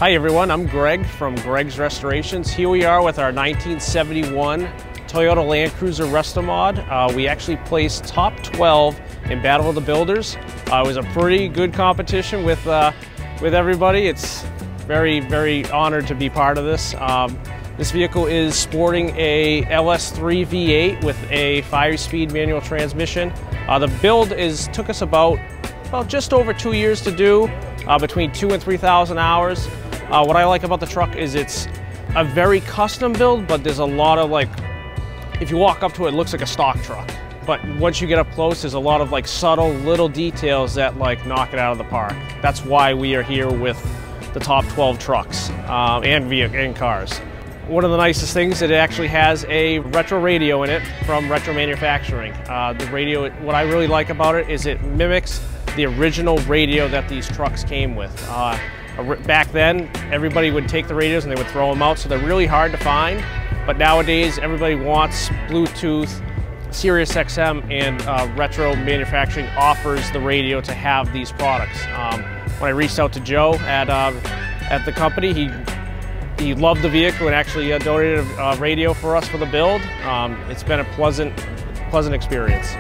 Hi everyone, I'm Greg from Greg's Restorations. Here we are with our 1971 Toyota Landcruiser Resto Mod. We actually placed top 12 in Battle of the Builders. It was a pretty good competition with everybody. It's very honored to be part of this. This vehicle is sporting a LS3 V8 with a 5-speed manual transmission. The build took us about just over 2 years to do, between 2,000 and 3,000 hours. What I like about the truck is it's a very custom build, but there's a lot of if you walk up to it, it looks like a stock truck. But once you get up close, there's a lot of subtle little details that knock it out of the park. That's why we are here with the top 12 trucks and cars. One of the nicest things, it actually has a retro radio in it from Retro Manufacturing. The radio, what I really like about it is it mimics the original radio that these trucks came with. Back then, everybody would take the radios and they would throw them out, so they're really hard to find. But nowadays, everybody wants Bluetooth. SiriusXM and Retro Manufacturing offers the radio to have these products. When I reached out to Joe at the company, he loved the vehicle and actually donated a radio for us for the build. It's been a pleasant experience.